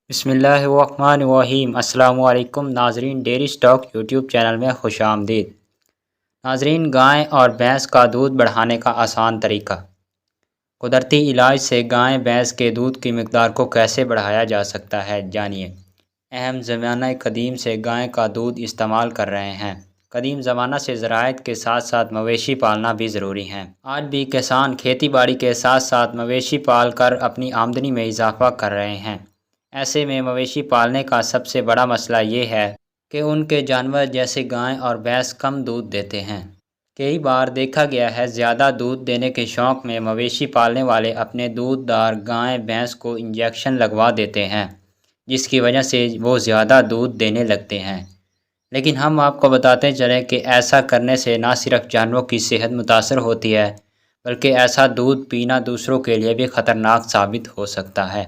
بسم اللہ الرحمن الرحیم۔ السلام علیکم ناظرین، ڈیری سٹاک یوٹیوب چینل میں خوش آمدید۔ ناظرین، گائے اور بھینس کا دودھ بڑھانے کا آسان طریقہ۔ قدرتی علاج سے گائے بھینس کے دودھ کی مقدار کو کیسے بڑھایا جا سکتا ہے، جانیے۔ اہم زمانہ قدیم سے گائے کا دودھ استعمال کر رہے ہیں۔ قدیم زمانہ سے زراعت کے ساتھ ساتھ مویشی پالنا بھی ضروری ہے۔ آج بھی کسان کھیتی باڑی کے ساتھ ساتھ مویشی پال کر اپنی آمدنی میں اضافہ کر رہے ہیں۔ ایسے میں مویشی پالنے کا سب سے بڑا مسئلہ یہ ہے کہ ان کے جانور جیسے گائے اور بھینس کم دودھ دیتے ہیں۔ کئی بار دیکھا گیا ہے زیادہ دودھ دینے کے شوق میں مویشی پالنے والے اپنے دودھ دار گائے بھینس کو انجیکشن لگوا دیتے ہیں، جس کی وجہ سے وہ زیادہ دودھ دینے لگتے ہیں۔ لیکن ہم آپ کو بتاتے چلیں کہ ایسا کرنے سے نہ صرف جانوروں کی صحت متاثر ہوتی ہے، بلکہ ایسا دودھ پینا دوسروں کے لیے بھی خطرناک ثابت ہو سکتا ہے۔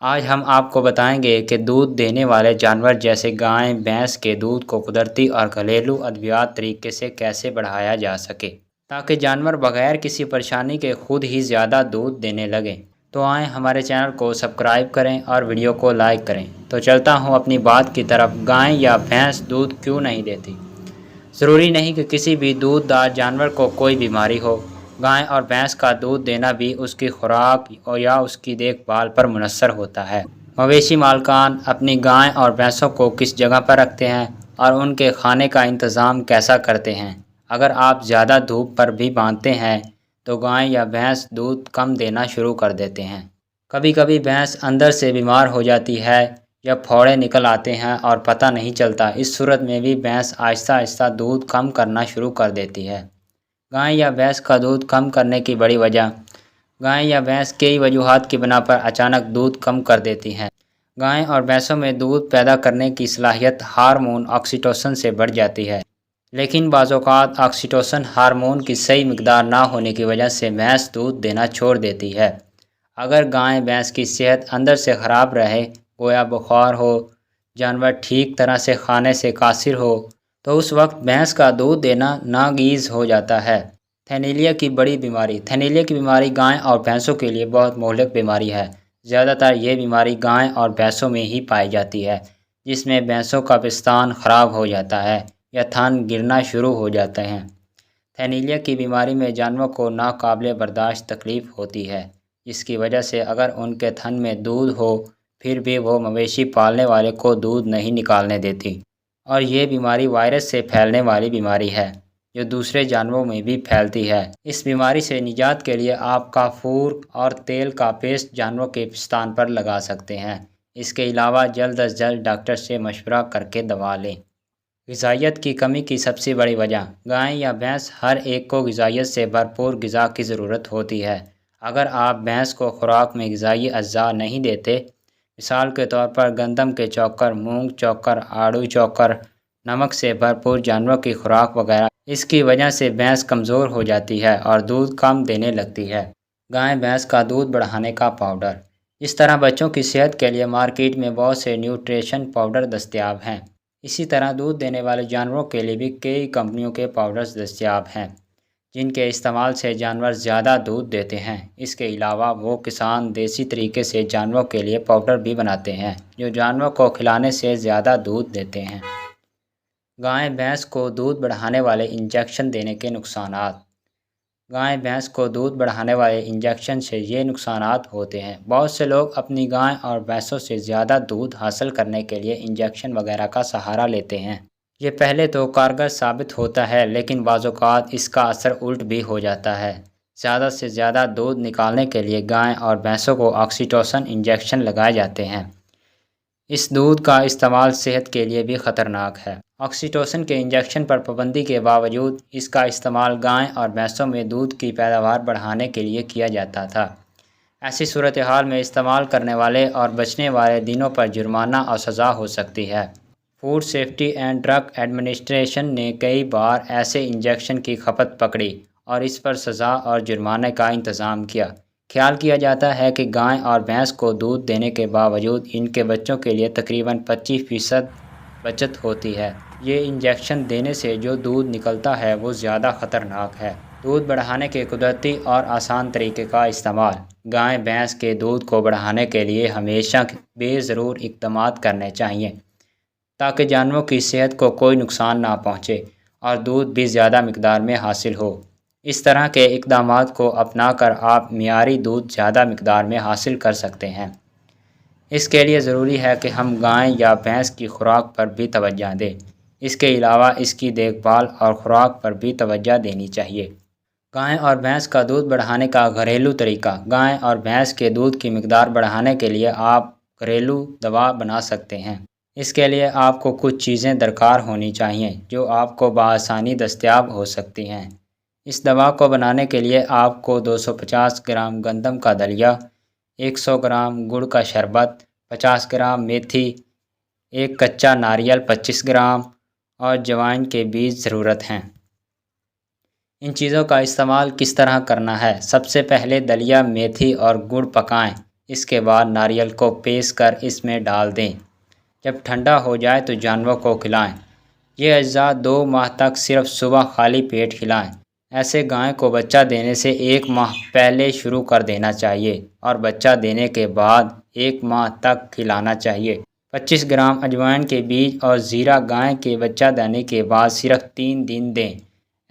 آج ہم آپ کو بتائیں گے کہ دودھ دینے والے جانور جیسے گائے بھینس کے دودھ کو قدرتی اور گھریلو ادویات طریقے سے کیسے بڑھایا جا سکے تاکہ جانور بغیر کسی پریشانی کے خود ہی زیادہ دودھ دینے لگیں۔ تو آئیں ہمارے چینل کو سبسکرائب کریں اور ویڈیو کو لائک کریں۔ تو چلتا ہوں اپنی بات کی طرف۔ گائے یا بھینس دودھ کیوں نہیں دیتی؟ ضروری نہیں کہ کسی بھی دودھ دار جانور کو کوئی بیماری ہو۔ گائے اور بھینس کا دودھ دینا بھی اس کی خوراک یا اس کی دیکھ بھال پر منحصر ہوتا ہے۔ مویشی مالکان اپنی گائے اور بھینسوں کو کس جگہ پر رکھتے ہیں اور ان کے کھانے کا انتظام کیسا کرتے ہیں۔ اگر آپ زیادہ دھوپ پر بھی باندھتے ہیں تو گائے یا بھینس دودھ کم دینا شروع کر دیتے ہیں۔ کبھی کبھی بھینس اندر سے بیمار ہو جاتی ہے یا پھوڑے نکل آتے ہیں اور پتہ نہیں چلتا۔ اس صورت میں بھی بھینس آہستہ آہستہ دودھ کم کرنا شروع کر دیتی ہے۔ گائے یا بھینس کا دودھ کم کرنے کی بڑی وجہ۔ گائے یا بھینس کئی وجوہات کی بنا پر اچانک دودھ کم کر دیتی ہیں۔ گائے اور بھینسوں میں دودھ پیدا کرنے کی صلاحیت ہارمون آکسیٹوسن سے بڑھ جاتی ہے، لیکن بعض اوقات آکسیٹوسن ہارمون کی صحیح مقدار نہ ہونے کی وجہ سے بھینس دودھ دینا چھوڑ دیتی ہے۔ اگر گائے بھینس کی صحت اندر سے خراب رہے، گویا بخار ہو، جانور ٹھیک طرح سے کھانے سے قاصر ہو، تو اس وقت بھینس کا دودھ دینا ناگزیر ہو جاتا ہے۔ تھیلیسیمیا کی بڑی بیماری۔ تھیلیسیمیا کی بیماری گائے اور بھینسوں کے لیے بہت مہلک بیماری ہے۔ زیادہ تر یہ بیماری گائے اور بھینسوں میں ہی پائی جاتی ہے، جس میں بھینسوں کا پستان خراب ہو جاتا ہے یا تھن گرنا شروع ہو جاتے ہیں۔ تھیلیسیمیا کی بیماری میں جانوروں کو ناقابل برداشت تکلیف ہوتی ہے، جس کی وجہ سے اگر ان کے تھن میں دودھ ہو پھر بھی وہ مویشی پالنے والے کو دودھ نہیں نکالنے دیتی، اور یہ بیماری وائرس سے پھیلنے والی بیماری ہے جو دوسرے جانوروں میں بھی پھیلتی ہے۔ اس بیماری سے نجات کے لیے آپ کافور اور تیل کا پیسٹ جانوروں کے پستان پر لگا سکتے ہیں۔ اس کے علاوہ جلد از جلد ڈاکٹر سے مشورہ کر کے دوا لیں۔ غذائیت کی کمی کی سب سے بڑی وجہ۔ گائے یا بھینس ہر ایک کو غذائیت سے بھرپور غذا کی ضرورت ہوتی ہے۔ اگر آپ بھینس کو خوراک میں غذائی اجزاء نہیں دیتے، مثال کے طور پر گندم کے چوکر، مونگ چوکر، آڑو چوکر، نمک سے بھرپور جانوروں کی خوراک وغیرہ، اس کی وجہ سے بھینس کمزور ہو جاتی ہے اور دودھ کم دینے لگتی ہے۔ گائے بھینس کا دودھ بڑھانے کا پاؤڈر۔ اس طرح بچوں کی صحت کے لیے مارکیٹ میں بہت سے نیوٹریشن پاؤڈر دستیاب ہیں۔ اسی طرح دودھ دینے والے جانوروں کے لیے بھی کئی کمپنیوں کے پاؤڈرز دستیاب ہیں، جن کے استعمال سے جانور زیادہ دودھ دیتے ہیں۔ اس کے علاوہ وہ کسان دیسی طریقے سے جانوروں کے لیے پاؤڈر بھی بناتے ہیں جو جانوروں کو کھلانے سے زیادہ دودھ دیتے ہیں۔ گائے بھینس کو دودھ بڑھانے والے انجیکشن دینے کے نقصانات۔ گائے بھینس کو دودھ بڑھانے والے انجیکشن سے یہ نقصانات ہوتے ہیں۔ بہت سے لوگ اپنی گائے اور بھینسوں سے زیادہ دودھ حاصل کرنے کے لیے انجیکشن وغیرہ کا سہارا لیتے ہیں۔ یہ پہلے تو کارگر ثابت ہوتا ہے، لیکن بعض اوقات اس کا اثر الٹ بھی ہو جاتا ہے۔ زیادہ سے زیادہ دودھ نکالنے کے لیے گائے اور بھینسوں کو آکسیٹوسن انجیکشن لگائے جاتے ہیں۔ اس دودھ کا استعمال صحت کے لیے بھی خطرناک ہے۔ آکسیٹوسن کے انجیکشن پر پابندی کے باوجود اس کا استعمال گائے اور بھینسوں میں دودھ کی پیداوار بڑھانے کے لیے کیا جاتا تھا۔ ایسی صورتحال میں استعمال کرنے والے اور بچنے والے دنوں پر جرمانہ اور سزا ہو سکتی ہے۔ Food safety and drug administration نے کئی بار ایسے انجیکشن کی کھپت پکڑی اور اس پر سزا اور جرمانے کا انتظام کیا۔ خیال کیا جاتا ہے کہ گائے اور بھینس کو دودھ دینے کے باوجود ان کے بچوں کے لیے تقریباً 25% بچت ہوتی ہے۔ یہ انجیکشن دینے سے جو دودھ نکلتا ہے وہ زیادہ خطرناک ہے۔ دودھ بڑھانے کے قدرتی اور آسان طریقے کا استعمال۔ گائے بھینس کے دودھ کو بڑھانے کے لیے ہمیشہ بے ضرور اقدامات کرنے چاہیے تاکہ جانوروں کی صحت کو کوئی نقصان نہ پہنچے اور دودھ بھی زیادہ مقدار میں حاصل ہو۔ اس طرح کے اقدامات کو اپنا کر آپ معیاری دودھ زیادہ مقدار میں حاصل کر سکتے ہیں۔ اس کے لیے ضروری ہے کہ ہم گائے یا بھینس کی خوراک پر بھی توجہ دیں۔ اس کے علاوہ اس کی دیکھ بھال اور خوراک پر بھی توجہ دینی چاہیے۔ گائے اور بھینس کا دودھ بڑھانے کا گھریلو طریقہ۔ گائے اور بھینس کے دودھ کی مقدار بڑھانے کے لیے آپ گھریلو دوا بنا سکتے ہیں۔ اس کے لیے آپ کو کچھ چیزیں درکار ہونی چاہیے جو آپ کو بآسانی دستیاب ہو سکتی ہیں۔ اس دوا کو بنانے کے لیے آپ کو 250 گرام گندم کا دلیا، 100 گرام گڑ کا شربت، 50 گرام میتھی، ایک کچا ناریل 25 گرام اور جوائن کے بیج ضرورت ہیں۔ ان چیزوں کا استعمال کس طرح کرنا ہے؟ سب سے پہلے دلیا، میتھی اور گڑ پکائیں۔ اس کے بعد ناریل کو پیس کر اس میں ڈال دیں۔ جب ٹھنڈا ہو جائے تو جانوروں کو کھلائیں۔ یہ اجزاء 2 ماہ تک صرف صبح خالی پیٹ کھلائیں۔ ایسے گائے کو بچہ دینے سے 1 ماہ پہلے شروع کر دینا چاہیے اور بچہ دینے کے بعد 1 ماہ تک کھلانا چاہیے۔ 25 گرام اجوائن کے بیج اور زیرہ گائے کے بچہ دینے کے بعد صرف 3 دن دیں۔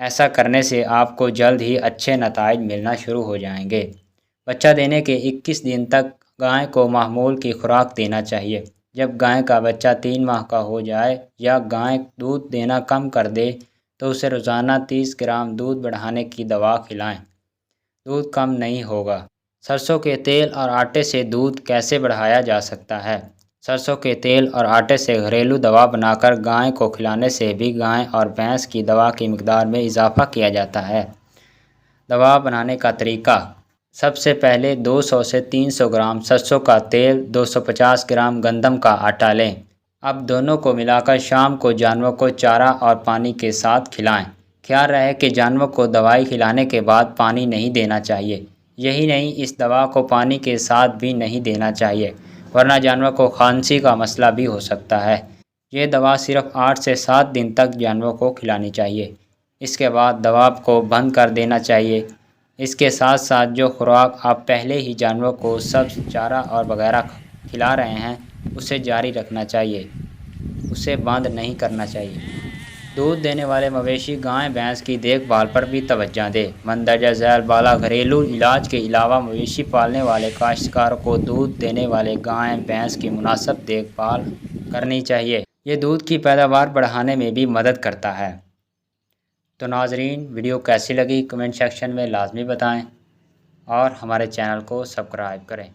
ایسا کرنے سے آپ کو جلد ہی اچھے نتائج ملنا شروع ہو جائیں گے۔ بچہ دینے کے 21 دن تک گائے کو معمول کی خوراک دینا چاہیے۔ جب گائے کا بچہ 3 ماہ کا ہو جائے یا گائے دودھ دینا کم کر دے تو اسے روزانہ 30 گرام دودھ بڑھانے کی دوا کھلائیں۔ دودھ کم نہیں ہوگا۔ سرسوں کے تیل اور آٹے سے دودھ کیسے بڑھایا جا سکتا ہے؟ سرسوں کے تیل اور آٹے سے گھریلو دوا بنا کر گائے کو کھلانے سے بھی گائے اور بھینس کی دوا کی مقدار میں اضافہ کیا جاتا ہے۔ دوا بنانے کا طریقہ۔ سب سے پہلے 200 سے 300 گرام سرسوں کا تیل، 250 گرام گندم کا آٹا لیں۔ اب دونوں کو ملا کر شام کو جانوروں کو چارہ اور پانی کے ساتھ کھلائیں۔ خیال رہے کہ جانوروں کو دوائی کھلانے کے بعد پانی نہیں دینا چاہیے۔ یہی نہیں، اس دوا کو پانی کے ساتھ بھی نہیں دینا چاہیے ورنہ جانوروں کو کھانسی کا مسئلہ بھی ہو سکتا ہے۔ یہ دوا صرف 8 سے 7 دن تک جانوروں کو کھلانی چاہیے۔ اس کے بعد دوا کو بند کر دینا چاہیے۔ اس کے ساتھ ساتھ جو خوراک آپ پہلے ہی جانوروں کو سبز چارہ اور وغیرہ کھلا رہے ہیں اسے جاری رکھنا چاہیے، اسے بند نہیں کرنا چاہیے۔ دودھ دینے والے مویشی گائے بھینس کی دیکھ بھال پر بھی توجہ دیں۔ مندرجہ ذیل بالا گھریلو علاج کے علاوہ مویشی پالنے والے کاشتکار کو دودھ دینے والے گائے بھینس کی مناسب دیکھ بھال کرنی چاہیے۔ یہ دودھ کی پیداوار بڑھانے میں بھی مدد کرتا ہے۔ تو ناظرین، ویڈیو کیسی لگی کمنٹ سیکشن میں لازمی بتائیں اور ہمارے چینل کو سبسکرائب کریں۔